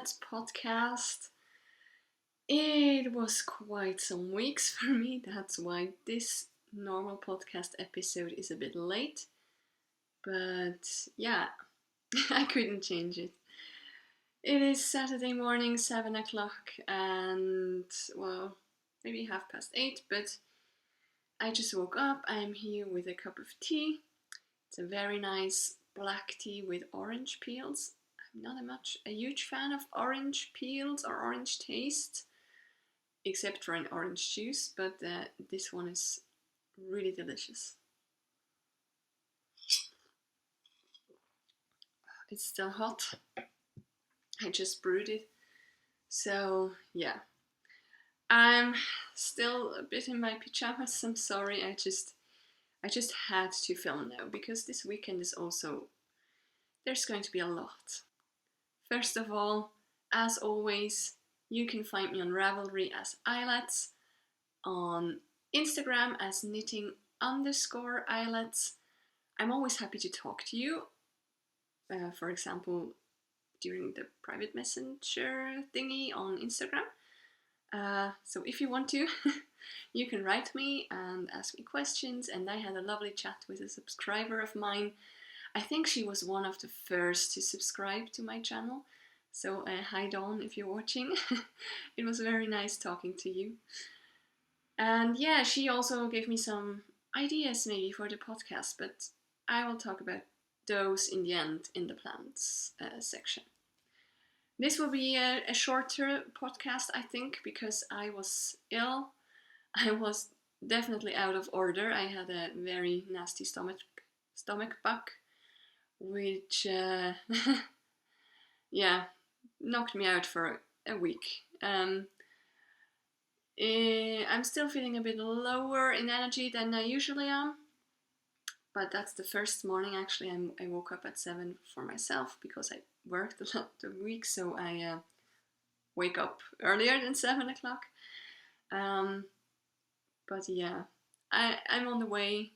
Eillets Podcast. It was quite some weeks for me, that's why this normal podcast episode is a bit late. But yeah, I couldn't change it. It is Saturday morning, 7 o'clock, and well, maybe 8:30, but I just woke up. I'm here with a cup of tea. It's a very nice black tea with orange peels. I'm not a huge fan of orange peels or orange taste, except for an orange juice, but this one is really delicious. It's still hot. I just brewed it. So yeah, I'm still a bit in my pajamas. I'm sorry. I just had to film now because this weekend is also, there's going to be a lot. First of all, as always, you can find me on Ravelry as Eillets, on Instagram as knitting_Eillets. I'm always happy to talk to you. For example, during the private messenger thingy on Instagram. So if you want to, you can write me and ask me questions. And I had a lovely chat with a subscriber of mine. I think she was one of the first to subscribe to my channel. So hi Dawn, if you're watching. It was very nice talking to you. And yeah, she also gave me some ideas maybe for the podcast, but I will talk about those in the end in the plans section. This will be a shorter podcast, I think, because I was ill. I was definitely out of order. I had a very nasty stomach bug, which knocked me out for a week. I'm still feeling a bit lower in energy than I usually am, but that's the first morning actually. I woke up at 7 for myself because I worked a lot the week, so I wake up earlier than 7 o'clock. But yeah, I'm on the way.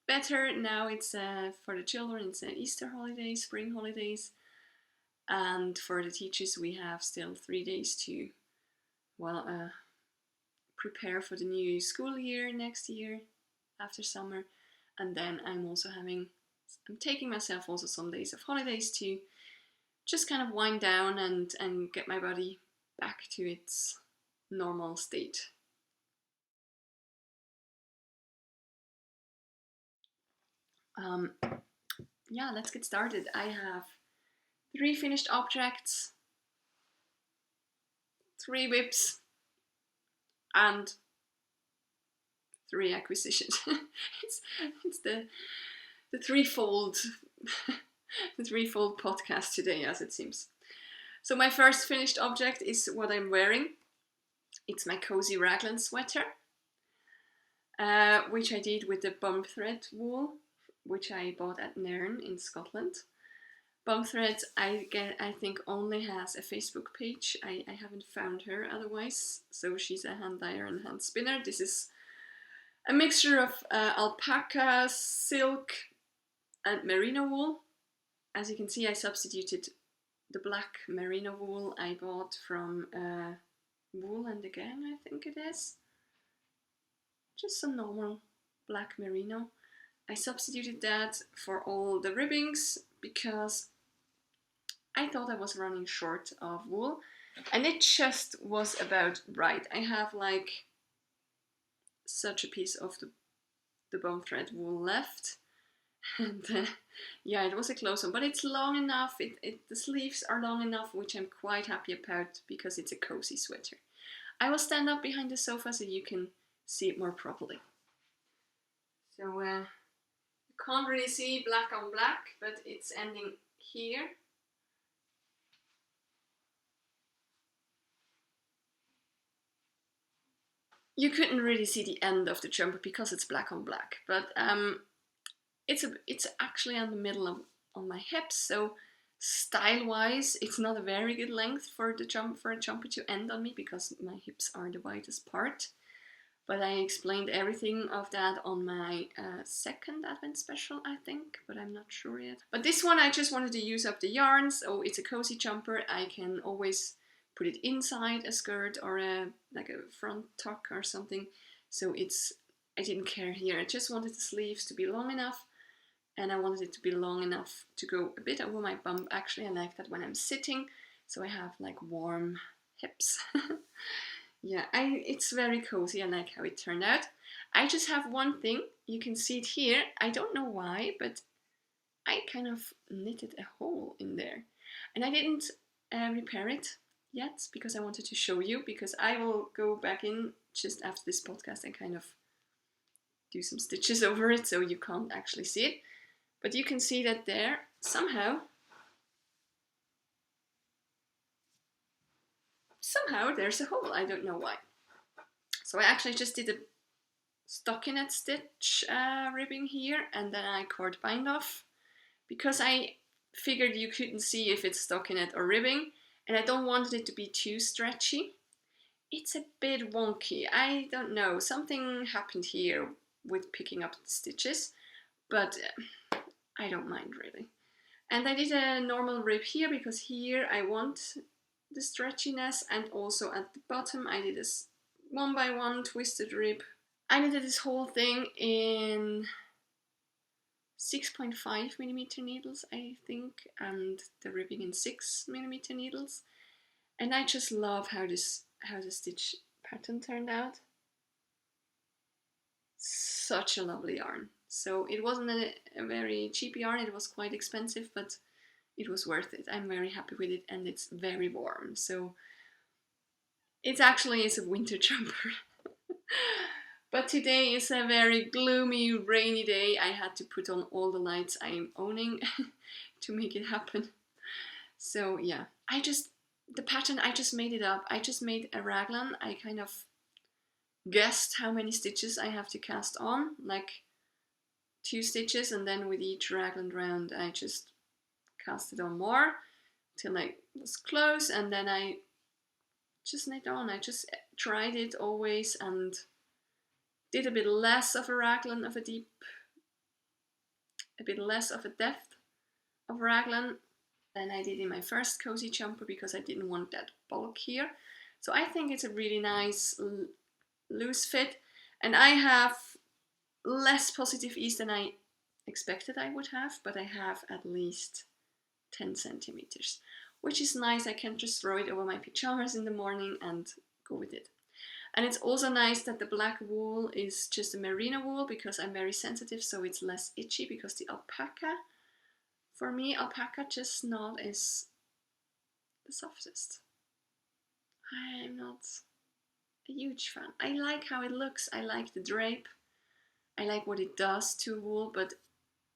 Better now. It's for the children, it's Easter holidays, spring holidays, and for the teachers we have still 3 days to prepare for the new school year next year after summer. And then I'm taking myself also some days of holidays to just kind of wind down and get my body back to its normal state. Let's get started. I have 3 finished objects, 3 whips, and 3 acquisitions. it's the threefold the threefold podcast today, as it seems. So my first finished object is what I'm wearing. It's my cozy raglan sweater, which I did with the bum thread wool, which I bought at Nairn in Scotland. Bum Threads, I think only has a Facebook page. I haven't found her otherwise. So she's a hand dyer and hand spinner. This is a mixture of alpaca, silk, and merino wool. As you can see, I substituted the black merino wool I bought from Wool and the Gang, I think it is. Just some normal black merino. I substituted that for all the ribbings because I thought I was running short of wool, and it just was about right. I have like such a piece of the bone thread wool left, and it was a close one, but it's long enough. The sleeves are long enough, which I'm quite happy about because it's a cozy sweater. I will stand up behind the sofa so you can see it more properly. So you can't really see black on black, but it's ending here. You couldn't really see the end of the jumper because it's black on black, but it's actually on the middle of my hips, so style-wise, it's not a very good length for a jumper to end on me because my hips are the widest part. But I explained everything of that on my second Advent special, I think, but I'm not sure yet. But this one, I just wanted to use up the yarn, so it's a cozy jumper. I can always put it inside a skirt or like a front tuck or something. So I didn't care here. I just wanted the sleeves to be long enough, and I wanted it to be long enough to go a bit over my bum. Actually, I like that when I'm sitting, so I have like warm hips. Yeah, it's very cozy. I like how it turned out. I just have one thing. You can see it here. I don't know why, but I kind of knitted a hole in there. And I didn't repair it yet because I wanted to show you, because I will go back in just after this podcast and kind of do some stitches over it so you can't actually see it. But you can see that there, somehow there's a hole. I don't know why. So I actually just did a stockinette stitch ribbing here, and then I cord bind off, because I figured you couldn't see if it's stockinette or ribbing, and I don't want it to be too stretchy. It's a bit wonky. I don't know. Something happened here with picking up the stitches, but I don't mind really. And I did a normal rib here because here I want the stretchiness, and also at the bottom I did this 1x1 twisted rib. I knitted this whole thing in 6.5mm needles, I think, and the ribbing in 6mm needles. And I just love how the stitch pattern turned out. Such a lovely yarn. So it wasn't a very cheap yarn, it was quite expensive, but it was worth it. I'm very happy with it, and it's very warm. So it actually is a winter jumper. But today is a very gloomy, rainy day. I had to put on all the lights I'm owning to make it happen. So yeah, the pattern, I just made it up. I just made a raglan. I kind of guessed how many stitches I have to cast on, like 2 stitches, and then with each raglan round I just cast it on more till I was close, and then I just knit on. I just tried it always and did a bit less of a raglan, a bit less of a depth of raglan than I did in my first cozy jumper, because I didn't want that bulk here. So I think it's a really nice loose fit, and I have less positive ease than I expected I would have, but I have at least 10 centimeters, which is nice. I can just throw it over my pajamas in the morning and go with it. And it's also nice that the black wool is just a merino wool, because I'm very sensitive, so it's less itchy, because the alpaca, for me, alpaca just not is the softest. I'm not a huge fan. I like how it looks, I like the drape, I like what it does to wool, but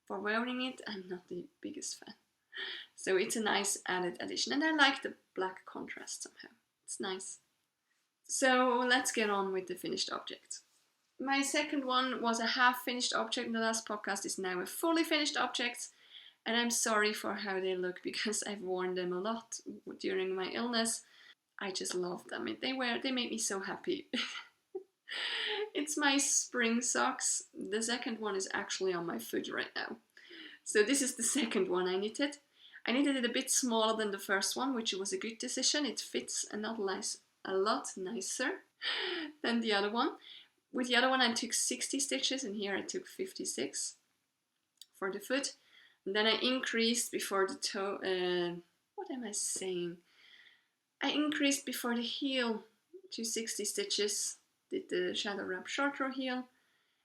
for wearing it, I'm not the biggest fan. So it's a nice added addition, and I like the black contrast somehow. It's nice. So let's get on with the finished object. My second one was a half finished object in the last podcast, is now a fully finished object, and I'm sorry for how they look, because I've worn them a lot during my illness. I just love them. They make me so happy. It's my spring socks. The second one is actually on my foot right now. So this is the second one I knitted. I knitted it a bit smaller than the first one, which was a good decision. It fits a lot nicer than the other one. With the other one I took 60 stitches, and here I took 56 for the foot. And then I increased before the toe, what am I saying? I increased before the heel to 60 stitches, did the shadow wrap short row heel,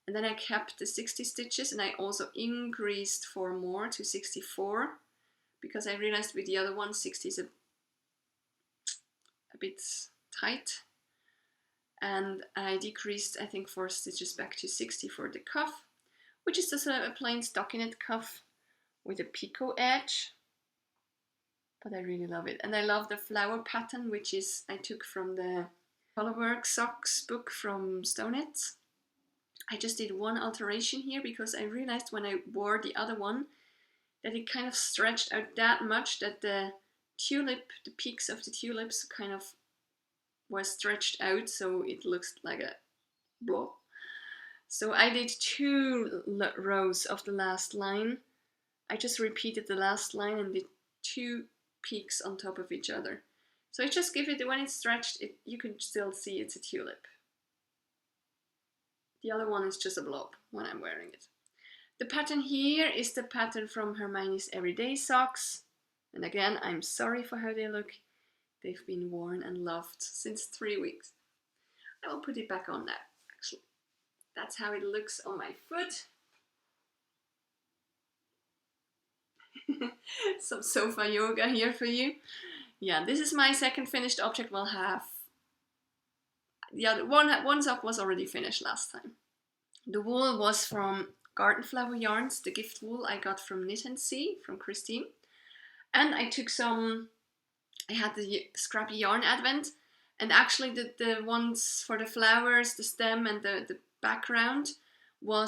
and then I kept the 60 stitches, and I also increased 4 more to 64, because I realized with the other one 60 is a bit tight, and I decreased, I think, 4 stitches back to 60 for the cuff, which is just a plain stockinette cuff with a picot edge, but I really love it. And I love the flower pattern, which is I took from the Colorwork socks book from Stoneit. I just did one alteration here, because I realized when I wore the other one that it kind of stretched out that much that the peaks of the tulips kind of was stretched out, so it looks like a blah. So I did 2 rows of the last line. I just repeated the last line and did 2 peaks on top of each other. So I just give it, when it's stretched, you can still see it's a tulip. The other one is just a blob when I'm wearing it. The pattern here is the pattern from Hermione's Everyday Socks. And again, I'm sorry for how they look. They've been worn and loved since 3 weeks. I will put it back on now, actually. That's how it looks on my foot. Some sofa yoga here for you. Yeah, this is my second finished object. We'll have... The other one sock was already finished last time. The wool was from Gardenflower yarns, the gift wool I got from Knit and See, from Christine. And I took some... I had the scrappy yarn advent, and actually the ones for the flowers, the stem and the background were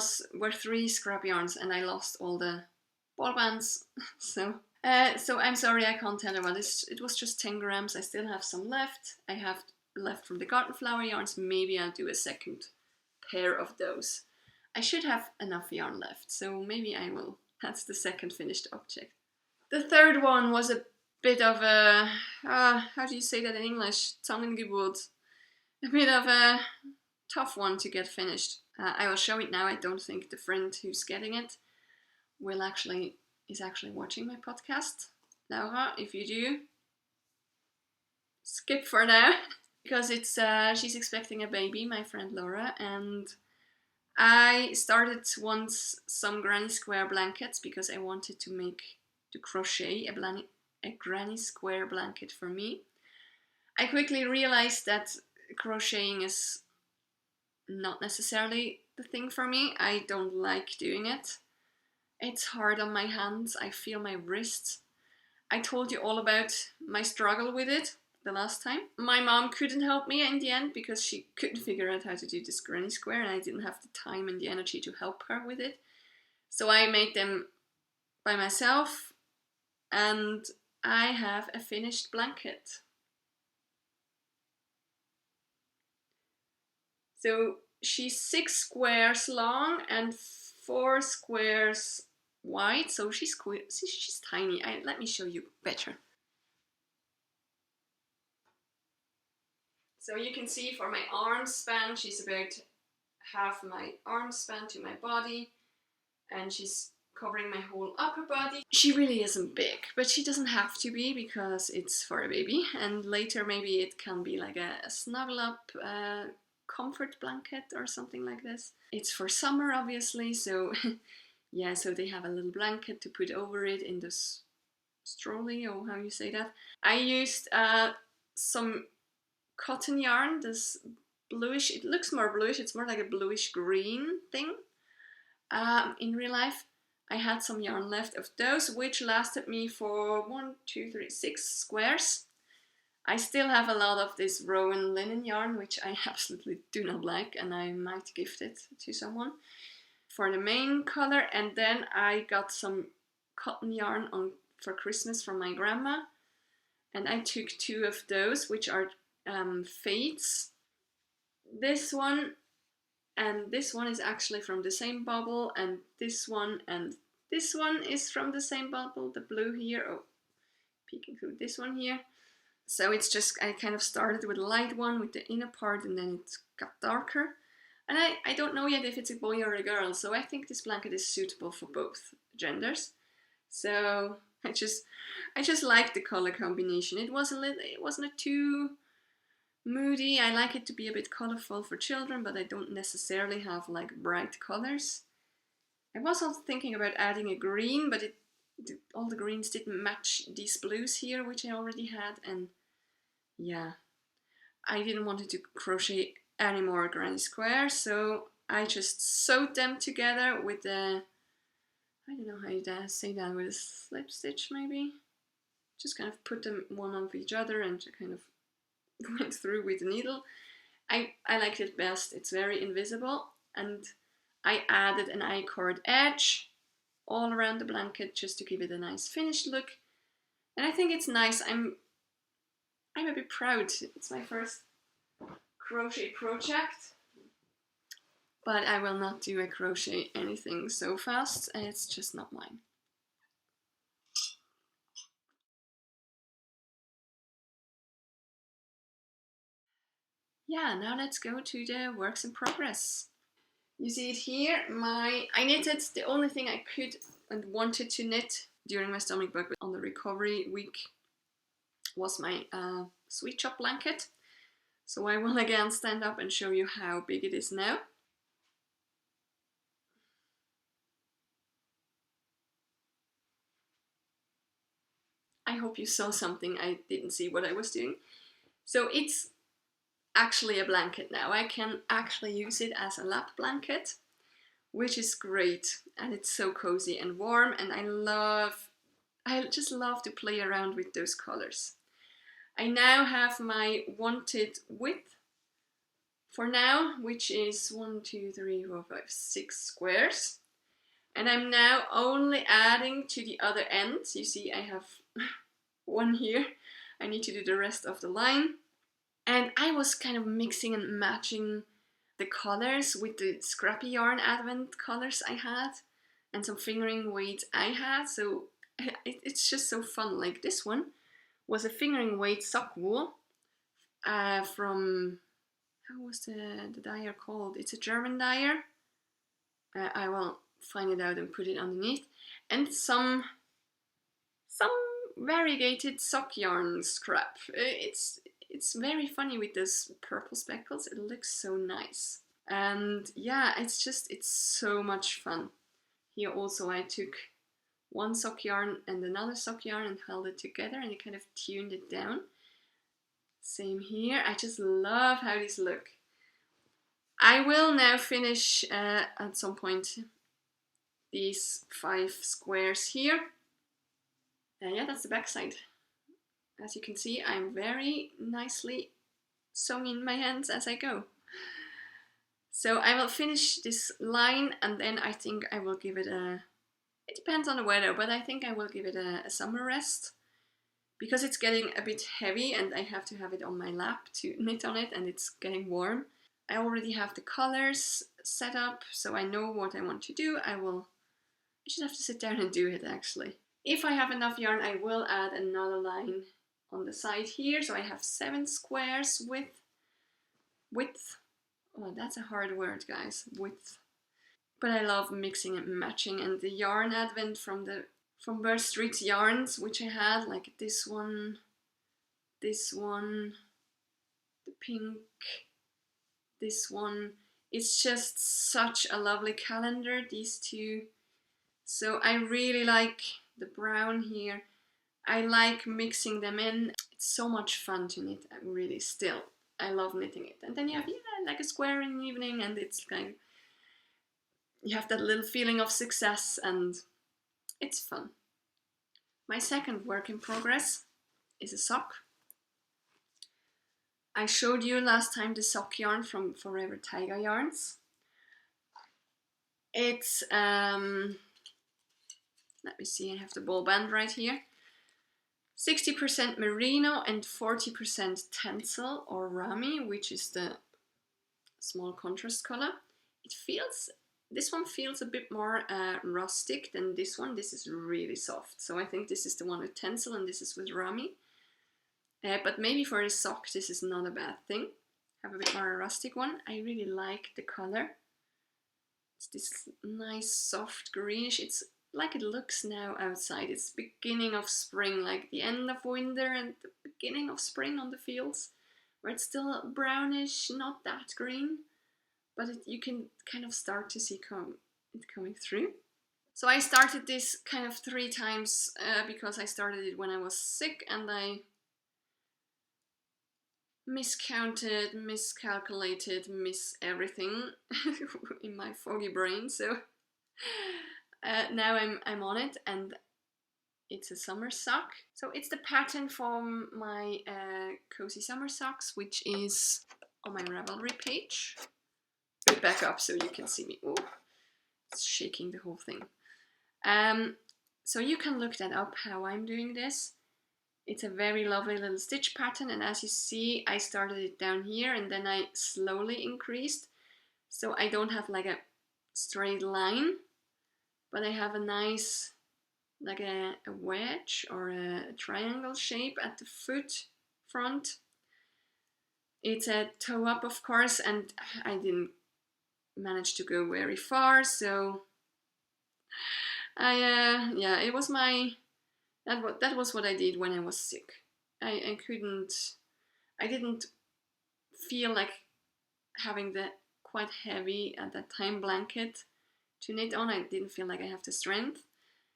3 scrap yarns, and I lost all the ball bands. So I'm sorry I can't tell you about this. It was just 10 grams. I still have some left. I have left from the Gardenflower yarns. Maybe I'll do a second pair of those. I should have enough yarn left, so maybe I will. That's the second finished object. The third one was a bit of a, how do you say that in English? Zusammengeburt. A bit of a tough one to get finished. I will show it now. I don't think the friend who's getting it is actually watching my podcast. Laura, if you do, skip for now. Because she's expecting a baby, my friend Laura, and I started once some granny square blankets because I wanted to crochet a granny square blanket for me. I quickly realized that crocheting is not necessarily the thing for me. I don't like doing it. It's hard on my hands. I feel my wrists. I told you all about my struggle with it the last time. My mom couldn't help me in the end because she couldn't figure out how to do this granny square, and I didn't have the time and the energy to help her with it. So I made them by myself, and I have a finished blanket. So she's 6 squares long and 4 squares wide, so she's tiny. Let me show you better. So you can see for my arm span, she's about half my arm span to my body, and she's covering my whole upper body. She really isn't big, but she doesn't have to be because it's for a baby, and later maybe it can be like a snuggle up comfort blanket or something like this. It's for summer, obviously, so yeah, so they have a little blanket to put over it in this strolly, or how you say that. I used some cotton yarn, this bluish, it looks more bluish, it's more like a bluish green thing. In real life, I had some yarn left of those, which lasted me for 6 squares. I still have a lot of this Rowan linen yarn, which I absolutely do not like, and I might gift it to someone for the main color. And then I got some cotton yarn for Christmas from my grandma, and I took 2 of those, which are fades. This one and this one is actually from the same bubble, and this one is from the same bubble, the blue here, peeking through this one here. So it's just, I kind of started with a light one with the inner part, and then it got darker. And I don't know yet if it's a boy or a girl, so I think this blanket is suitable for both genders. So I just like the color combination. It wasn't too moody. I like it to be a bit colorful for children, but I don't necessarily have like bright colors. I was also thinking about adding a green, but all the greens didn't match these blues here, which I already had, and yeah, I didn't want to crochet any more granny squares, so I just sewed them together with I don't know how you say that, with a slip stitch maybe. Just kind of put them one on each other and kind of went through with the needle. I liked it best. It's very invisible, and I added an I-cord edge all around the blanket just to give it a nice finished look. And I think it's nice. I'm a bit proud. It's my first crochet project. but I will not do a crochet anything so fast. It's just not mine. Yeah, now let's go to the works in progress. You see it here. I knitted the only thing I could and wanted to knit during my stomach bug on the recovery week was my Sweetshop blanket. So I will again stand up and show you how big it is now. I hope you saw something. I didn't see what I was doing. So it's actually a blanket now. I can actually use it as a lap blanket, which is great, and it's so cozy and warm, and I just love to play around with those colors. I now have my wanted width for now, which is 1, 2, 3, 4, 5, 6 squares, and I'm now only adding to the other ends. You see I have one here. I need to do the rest of the line. And I was kind of mixing and matching the colors with the scrappy yarn advent colors I had and some fingering weight I had. So it's just so fun. Like this one was a fingering weight sock wool from, how was the dyer called? It's a German dyer. I will find it out and put it underneath. And some variegated sock yarn scrap. It's very funny with those purple speckles. It looks so nice. And yeah, it's so much fun. Here also I took one sock yarn and another sock yarn and held it together and it kind of tuned it down. Same here. I just love how these look. I will now finish at some point these 5 squares here. Yeah, that's the back side. As you can see, I'm very nicely sewing in my hands as I go. So I will finish this line and then I think I will give it it depends on the weather, but I think I will give it a summer rest because it's getting a bit heavy and I have to have it on my lap to knit on it and it's getting warm. I already have the colors set up, so I know what I want to do. I should have to sit down and do it actually. If I have enough yarn, I will add another line on the side here. So I have 7 squares width. Oh, that's a hard word, guys. Width. But I love mixing and matching, and the yarn advent from Burr Street's yarns, which I had, like this one, the pink, this one. It's just such a lovely calendar, these two. So I really like the brown here. I like mixing them in. It's so much fun to knit, really, still. I love knitting it. And then you have, like a square in the evening, and it's kind of, you have that little feeling of success, and it's fun. My second work in progress is a sock. I showed you last time the sock yarn from Forever Taiga yarns. It's, let me see, I have the ball band right here. 60% merino and 40% tencel or rami, which is the small contrast color. This one feels a bit more rustic than this one. This is really soft. So I think this is the one with tencel and this is with rami. But maybe for a sock, this is not a bad thing. Have a bit more a rustic one. I really like the color. It's this nice soft greenish. It's like it looks now outside. It's beginning of spring, like the end of winter and the beginning of spring on the fields, where it's still brownish, not that green, but you can kind of start to see it coming through. So I started this kind of 3 times because I started it when I was sick and I miscounted, miscalculated, everything in my foggy brain. So now I'm on it, and it's a summer sock. So it's the pattern from my cozy summer socks, which is on my Ravelry page. Put it back up so you can see me. Oh, it's shaking the whole thing. So you can look that up how I'm doing this. It's a very lovely little stitch pattern, and as you see, I started it down here and then I slowly increased. So I don't have like a straight line, but I have a nice, like a wedge or a triangle shape at the foot front. It's a toe up, of course, and I didn't manage to go very far, so it was that was what I did when I was sick. I didn't feel like having the quite heavy at that time blanket to knit on. I didn't feel like I have the strength,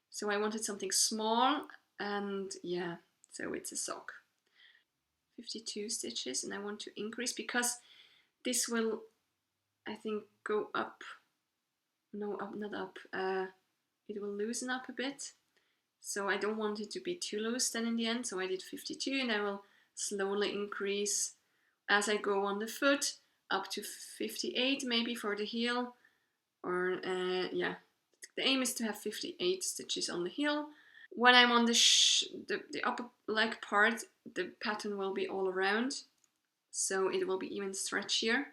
so I wanted something small, and yeah, so it's a sock. 52 stitches, and I want to increase because this will, I think, go up. No, up, not up. It will loosen up a bit, so I don't want it to be too loose then in the end. So I did 52, and I will slowly increase as I go on the foot up to 58 maybe for the heel, or yeah, the aim is to have 58 stitches on the heel. When I'm on the upper leg part, the pattern will be all around, so it will be even stretchier.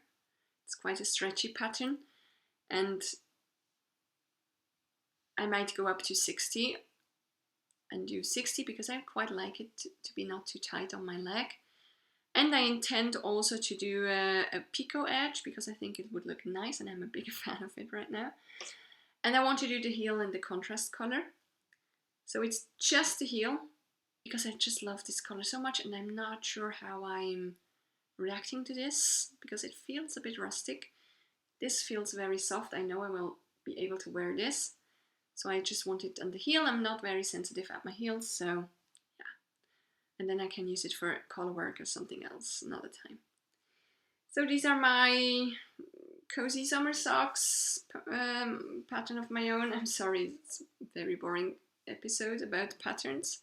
It's quite a stretchy pattern, and I might go up to 60 and do 60 because I quite like it to be not too tight on my leg. And I intend also to do a picot edge because I think it would look nice, and I'm a big fan of it right now. And I want to do the heel in the contrast color. So it's just the heel because I just love this color so much, and I'm not sure how I'm reacting to this because it feels a bit rustic. This feels very soft. I know I will be able to wear this. So I just want it on the heel. I'm not very sensitive at my heels, so yeah. And then I can use it for colorwork or something else another time. So these are my cozy summer socks, pattern of my own. I'm sorry, it's a very boring episode about patterns.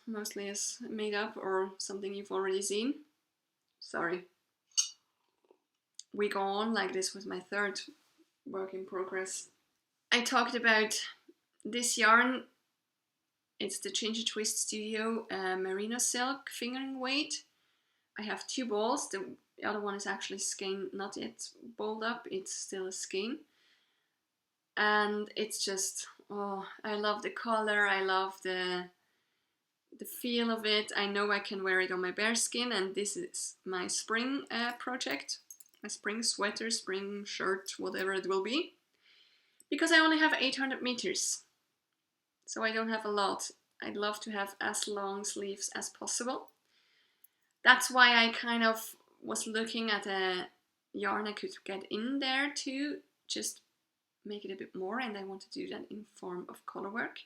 Mostly is made up or something you've already seen. Sorry. We go on like this was my third work in progress. I talked about this yarn. It's the Ginger Twist Studio Merino Silk fingering weight. I have 2 balls. The other one is actually skein, not yet balled up. It's still a skein. And it's just, oh, I love the color. I love the feel of it. I know I can wear it on my bare skin, and this is my spring project. My spring sweater, spring shirt, whatever it will be. Because I only have 800 meters. So I don't have a lot. I'd love to have as long sleeves as possible. That's why I kind of was looking at a yarn I could get in there to just make it a bit more, and I want to do that in form of colorwork.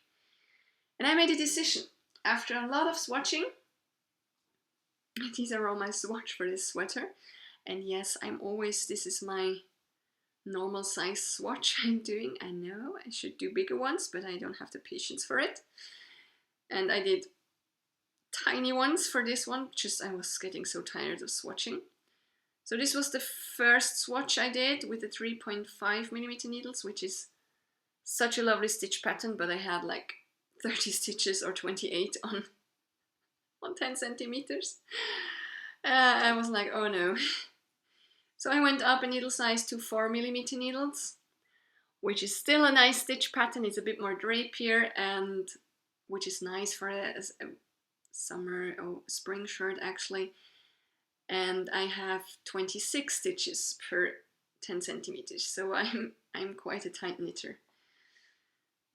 And I made a decision after a lot of swatching. These are all my swatch for this sweater. And yes, this is my normal size swatch I'm doing. I know I should do bigger ones, but I don't have the patience for it. And I did tiny ones for this one, just I was getting so tired of swatching. So this was the first swatch I did with the 3.5mm needles, which is such a lovely stitch pattern, but I had like 30 stitches or 28 on 10 centimeters. I was like, oh no. So I went up a needle size to 4mm needles, which is still a nice stitch pattern. It's a bit more drapier, and which is nice for a summer or spring shirt actually. And I have 26 stitches per 10 centimeters, so I'm quite a tight knitter.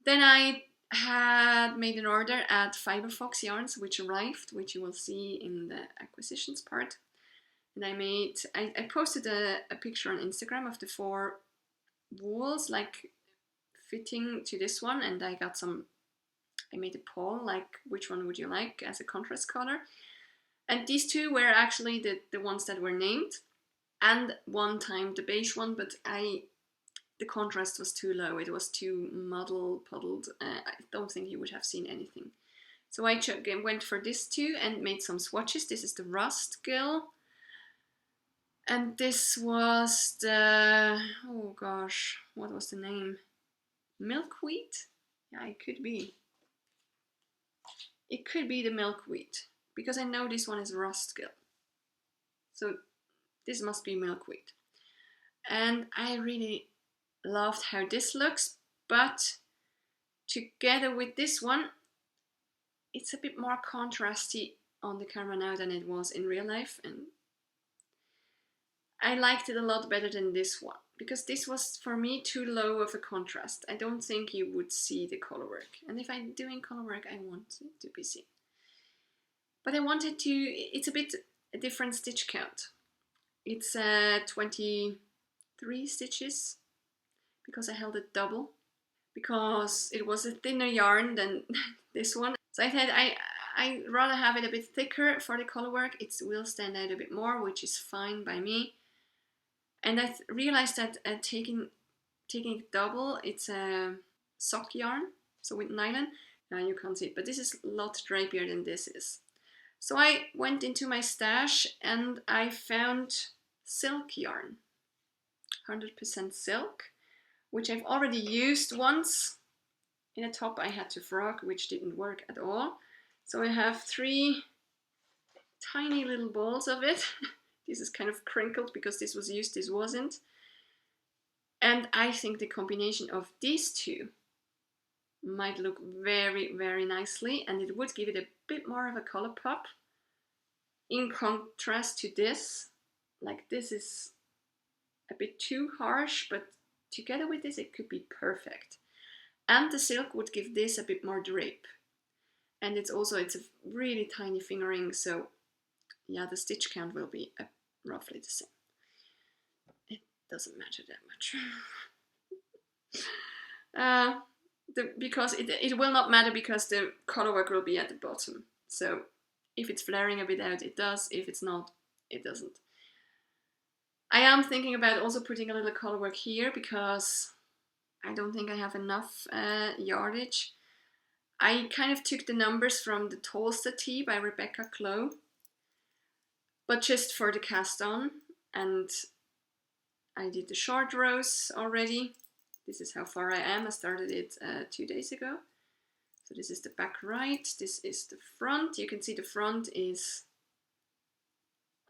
Then I had made an order at Fiberfox Yarns, which arrived, which you will see in the acquisitions part. And I posted a picture on Instagram of the 4 wools, like fitting to this one, and I made a poll, like which one would you like as a contrast color. And these 2 were actually the ones that were named, and one time the beige one, but the contrast was too low. It was too puddled. I don't think you would have seen anything. So I went for this 2 and made some swatches. This is the Rust Gill. And this was the, oh gosh, what was the name? Milkweed? Yeah, it could be. It could be the milkweed, because I know this one is Rust Gill. So this must be milkweed. and I really loved how this looks, but together with this one, it's a bit more contrasty on the camera now than it was in real life, and I liked it a lot better than this one, because this was for me too low of a contrast. I don't think you would see the color work, and if I'm doing color work, I want it to be seen. But I wanted to, it's a bit a different stitch count. It's 23 stitches, because I held it double, because it was a thinner yarn than this one. So I thought I rather have it a bit thicker for the color work. It will stand out a bit more, which is fine by me. And I realized that taking it double, it's a sock yarn, so with nylon. Now you can't see it, but this is a lot drapier than this is. So I went into my stash and I found silk yarn, 100% silk, which I've already used once in a top I had to frog, which didn't work at all. So I have 3 tiny little balls of it. This is kind of crinkled because this was used, this wasn't. And I think the combination of these two might look very, very nicely, and it would give it a bit more of a color pop in contrast to this. Like, this is a bit too harsh, but together with this it could be perfect. And the silk would give this a bit more drape. And it's a really tiny fingering, so yeah, the stitch count will be roughly the same. It doesn't matter that much. Because it will not matter, because the color work will be at the bottom. So if it's flaring a bit out, it does. If it's not, it doesn't. I am thinking about also putting a little color work here, because I don't think I have enough yardage. I kind of took the numbers from the Tolsta tee by Rebecca Clow, but just for the cast on, and I did the short rows already. This is how far I am. I started it 2 days ago. So this is the back right, this is the front. You can see the front is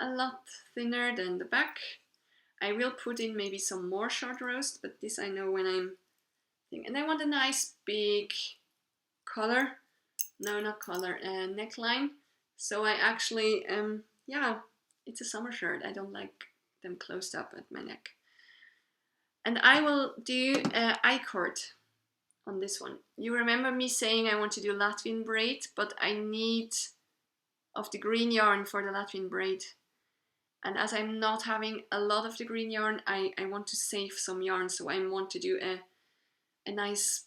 a lot thinner than the back. I will put in maybe some more short rows, but this I know when I'm thinking. And I want a nice big collar, no, not collar, neckline. So I actually, yeah, it's a summer shirt. I don't like them closed up at my neck. And I will do I-cord on this one. You remember me saying I want to do Latvian braid, but I need of the green yarn for the Latvian braid. And as I'm not having a lot of the green yarn, I want to save some yarn. So I want to do a nice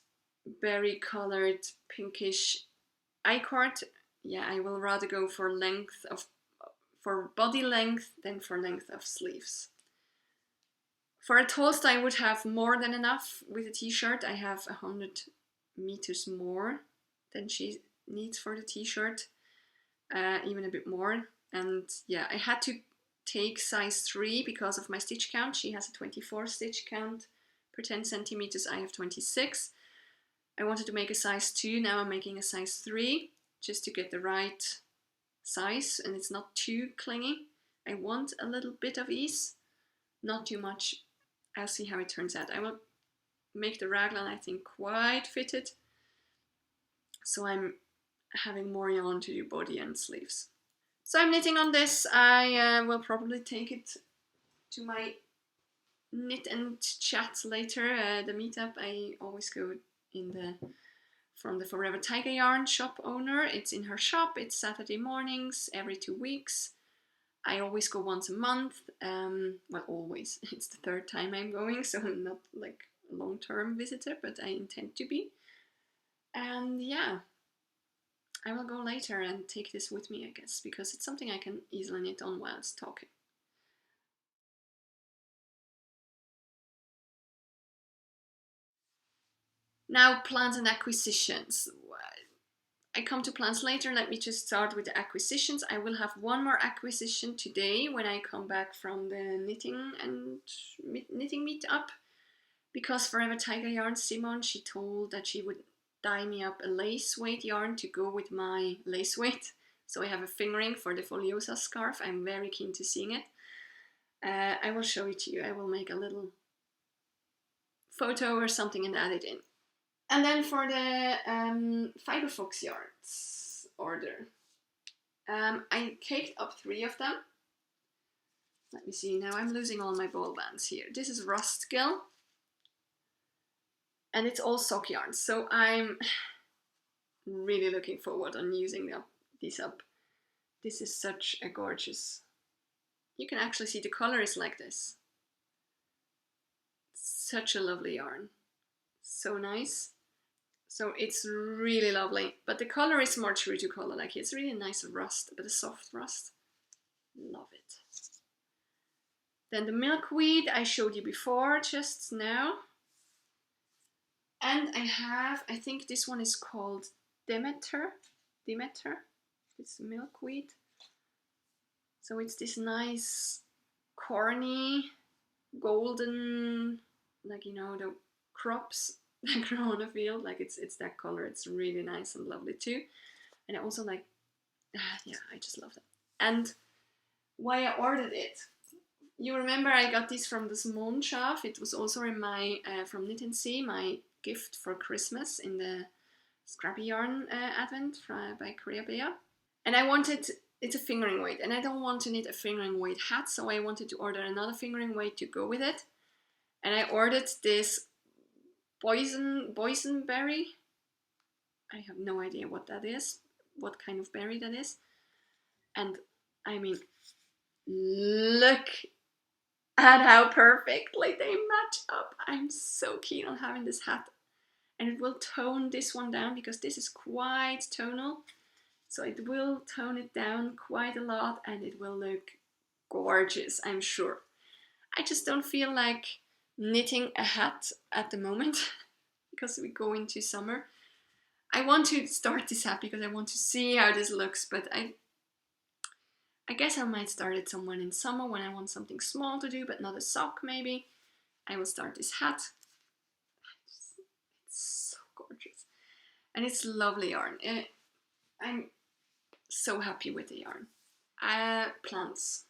berry colored pinkish I-cord. Yeah, I will rather go for body length than for length of sleeves. For a Tolsta, I would have more than enough. With a t-shirt, I have 100 meters more than she needs for the t-shirt, even a bit more. And yeah, I had to take size 3 because of my stitch count. She has a 24 stitch count per 10 centimeters. I have 26. I wanted to make a size 2. Now I'm making a size 3 just to get the right size, and it's not too clingy. I want a little bit of ease, not too much. I'll see how it turns out. I will make the raglan, I think, quite fitted. So I'm having more yarn to do body and sleeves. So I'm knitting on this. I will probably take it to my knit and chat later. The meetup, I always go from the Forever Taiga yarn shop owner. It's in her shop. It's Saturday mornings every 2 weeks. I always go once a month. Well, always. It's the 3rd time I'm going, so I'm not like a long-term visitor, but I intend to be. And yeah, I will go later and take this with me, I guess, because it's something I can easily knit on whilst talking. Now, plans and acquisitions. I come to plans later. Let me just start with the acquisitions. I will have one more acquisition today when I come back from the knitting meetup, because Forever Taiga yarn, Simone, she told that she would dye me up a lace weight yarn to go with my lace weight. So I have a fingering for the foliosa scarf. I'm very keen to seeing it. I will show it to you. I will make a little photo or something and add it in. And then for the Fiber Fox yards order, I caked up 3 of them. Let me see, now I'm losing all my ball bands here. This is Rust Gill, and it's all sock yarns, so I'm really looking forward on using these up. This is such a gorgeous, you can actually see the color is like this. Such a lovely yarn, so nice. So it's really lovely, but the color is more true to color, like it's really nice rust, but a soft rust. Love it. Then the milkweed I showed you before, just now. And I think this one is called Demeter, it's milkweed. So it's this nice, corny, golden, like, you know, the crops that grow on a field, like it's that color. It's really nice and lovely too. And I also like, yeah, I just love it. And why I ordered it, you remember I got this from the Månskjaft. It was also in my, from Knit and See, my gift for Christmas in the Scrappy Yarn Advent by Korea Bea. And I wanted, it's a fingering weight, and I don't want to knit a fingering weight hat, so I wanted to order another fingering weight to go with it. And I ordered this boysenberry. I have no idea what that is, what kind of berry that is. And I mean, look at how perfectly they match up. I'm so keen on having this hat. And it will tone this one down because this is quite tonal. So it will tone it down quite a lot and it will look gorgeous, I'm sure. I just don't feel like knitting a hat at the moment because we go into summer. I want to start this hat because I want to see how this looks, but I guess I might start it somewhere in summer when I want something small to do, but not a sock maybe. I will start this hat. It's so gorgeous. And it's lovely yarn. I'm so happy with the yarn. Plants.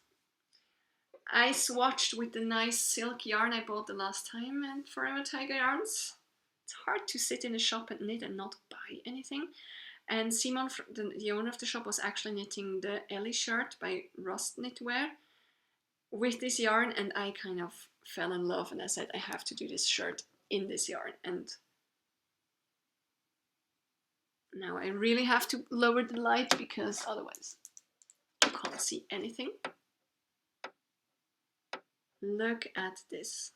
I swatched with the nice silk yarn I bought the last time and Forever Taiga yarns. It's hard to sit in a shop and knit and not buy anything. And Simon, the owner of the shop, was actually knitting the Ellie Shirt by Rust Knitwear with this yarn, and I kind of fell in love and I said I have to do this shirt in this yarn. And now I really have to lower the light because otherwise you can't see anything. Look at this.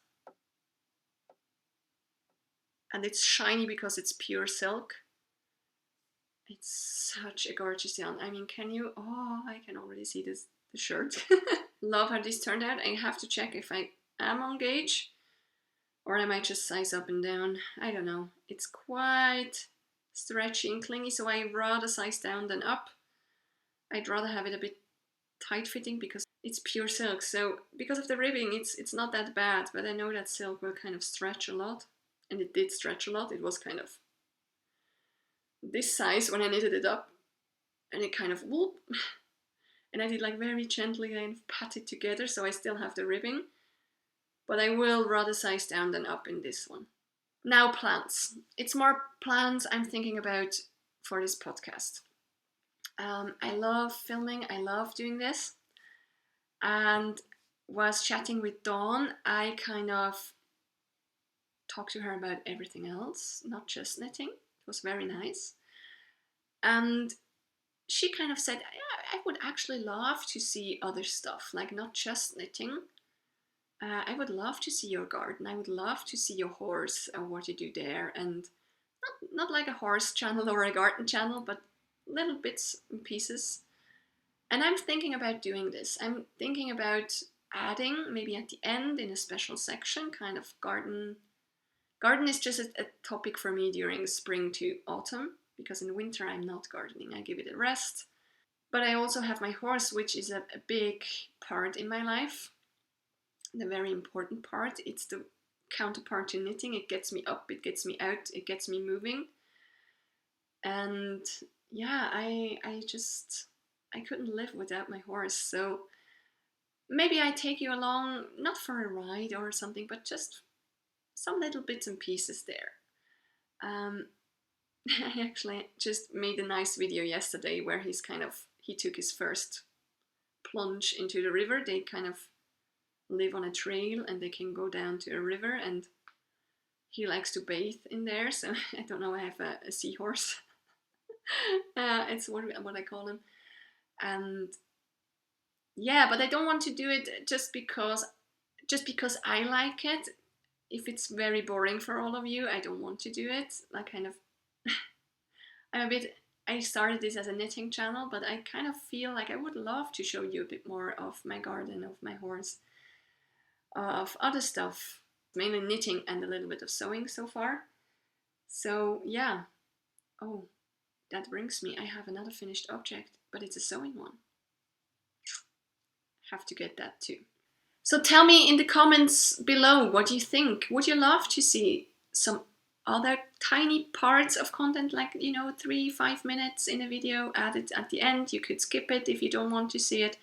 And it's shiny because it's pure silk. It's such a gorgeous yarn. I mean, can you? Oh, I can already see the shirt. Love how this turned out. I have to check if I am on gauge or I might just size up and down. I don't know. It's quite stretchy and clingy, so I rather size down than up. I'd rather have it a bit tight fitting because it's pure silk. So because of the ribbing, it's not that bad, but I know that silk will kind of stretch a lot. And it did stretch a lot. It was kind of this size when I knitted it up, and it kind of whoop, and I did like very gently kind of pat it together, so I still have the ribbing, but I will rather size down than up in this one. Now plants. It's more plants I'm thinking about for this podcast. I love filming, I love doing this, and was chatting with Dawn, I kind of talked to her about everything else, not just knitting. It was very nice. And she kind of said, yeah, I would actually love to see other stuff, like not just knitting. I would love to see your garden. I would love to see your horse and what you do there. And not like a horse channel or a garden channel, but little bits and pieces. And I'm thinking about doing this. I'm thinking about adding, maybe at the end in a special section, kind of garden. Garden is just a topic for me during spring to autumn, because in winter I'm not gardening, I give it a rest. But I also have my horse, which is a big part in my life, the very important part. It's the counterpart to knitting. It gets me up, it gets me out, it gets me moving. And yeah, I couldn't live without my horse. So maybe I take you along, not for a ride or something, but just some little bits and pieces there. I actually just made a nice video yesterday where he took his first plunge into the river. They kind of live on a trail and they can go down to a river, and he likes to bathe in there. So I don't know, I have a seahorse. It's what I call him. And yeah, but I don't want to do it just because I like it. If it's very boring for all of you, I don't want to do it. Like, kind of I started this as a knitting channel, but I kind of feel like I would love to show you a bit more of my garden, of my horse, of other stuff, mainly knitting and a little bit of sewing so far. So yeah. Oh, that brings me, I have another finished object, but it's a sewing one. Have to get that too. So tell me in the comments below, what do you think? Would you love to see some other tiny parts of content, like, 3-5 minutes in a video added at the end? You could skip it if you don't want to see it.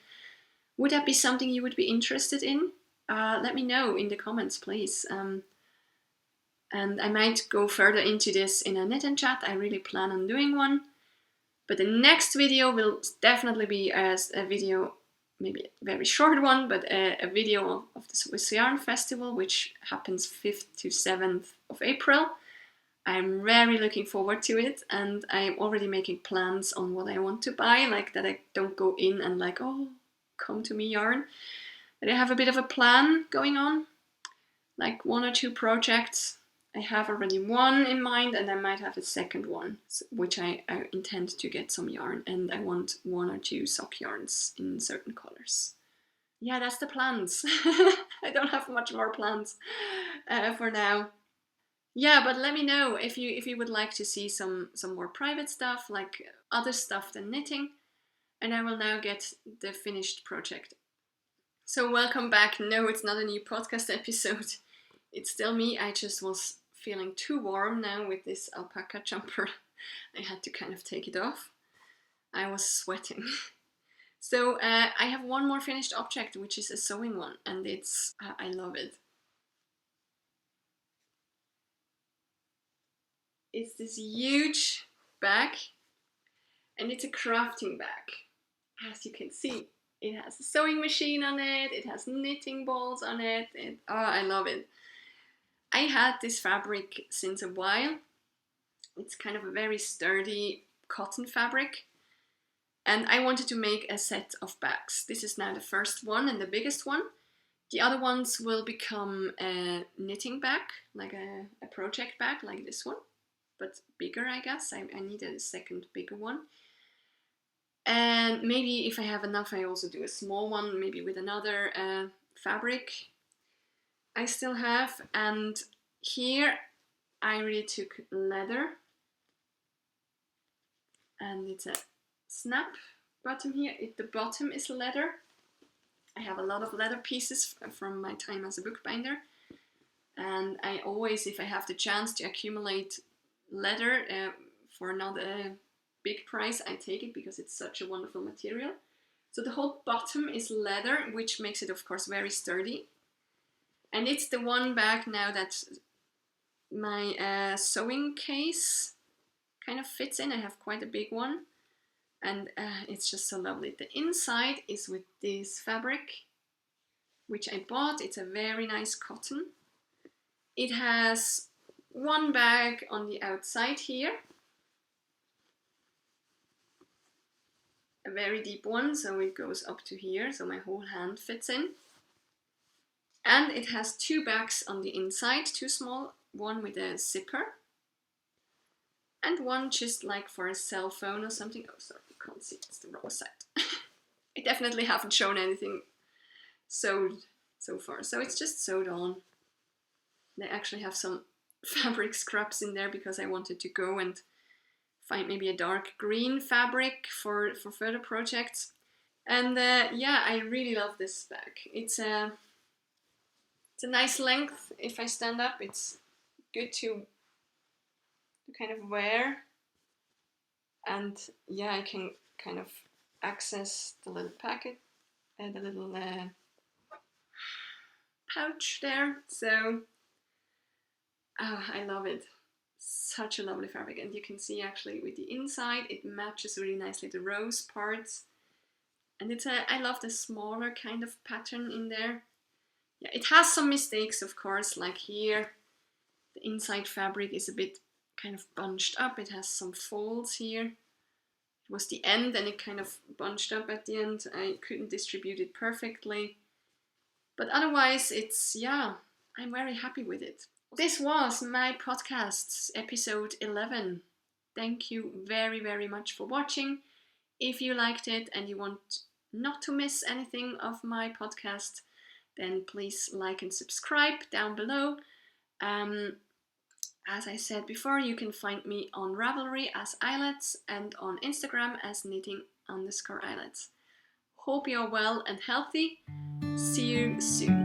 Would that be something you would be interested in? Let me know in the comments, please. And I might go further into this in a knit and chat. I really plan on doing one. But the next video will definitely be as a video, maybe a very short one, but a video of the Swiss Yarn Festival, which happens 5th to 7th of April. I'm very looking forward to it, and I'm already making plans on what I want to buy, like that I don't go in and like, oh, come to me yarn. But I have a bit of a plan going on, like 1 or 2 projects. I have already one in mind, and I might have a second one, which I intend to get some yarn, and I want 1 or 2 sock yarns in certain colors. Yeah, that's the plans. I don't have much more plans for now. Yeah, but let me know if you would like to see some more private stuff, like other stuff than knitting. And I will now get the finished project. So welcome back. No, it's not a new podcast episode. It's still me. I just was feeling too warm now with this alpaca jumper. I had to kind of take it off. I was sweating. So I have one more finished object, which is a sewing one, and I love it. It's this huge bag, and it's a crafting bag. As you can see, it has a sewing machine on it, it has knitting balls on it, I love it. I had this fabric since a while. It's kind of a very sturdy cotton fabric, and I wanted to make a set of bags. This is now the first one and the biggest one. The other ones will become a knitting bag, like a project bag like this one, but bigger, I guess. I needed a second bigger one. And maybe if I have enough, I also do a small one, maybe with another fabric I still have. And here I really took leather, and it's a snap bottom here. The bottom is leather. I have a lot of leather pieces from my time as a bookbinder, and I always, if I have the chance to accumulate leather for not a big price, I take it because it's such a wonderful material. So the whole bottom is leather, which makes it, of course, very sturdy. And it's the one bag now that my sewing case kind of fits in. I have quite a big one, and it's just so lovely. The inside is with this fabric, which I bought. It's a very nice cotton. It has one bag on the outside here, a very deep one, so it goes up to here, so my whole hand fits in. And it has 2 bags on the inside, 2 small, one with a zipper, and one just like for a cell phone or something. Oh, sorry, you can't see, it's the wrong side. I definitely haven't shown anything sewed so far, so it's just sewed on. They actually have some fabric scraps in there because I wanted to go and find maybe a dark green fabric for further projects. And yeah, I really love this bag. It's a nice length. If I stand up, it's good to kind of wear. And yeah, I can kind of access the little packet, the little pouch there. So I love it. Such a lovely fabric, and you can see actually with the inside it matches really nicely the rose parts, and I love the smaller kind of pattern in there. Yeah, it has some mistakes, of course, like here the inside fabric is a bit kind of bunched up. It has some folds here. It was the end and it kind of bunched up at the end. I couldn't distribute it perfectly, but otherwise I'm very happy with it. This was my podcast's episode 11. Thank you very, very much for watching. If you liked it and you want not to miss anything of my podcast, then please like and subscribe down below. As I said before, you can find me on Ravelry as Eillets and on Instagram as knitting_Eillets. Hope you're well and healthy. See you soon.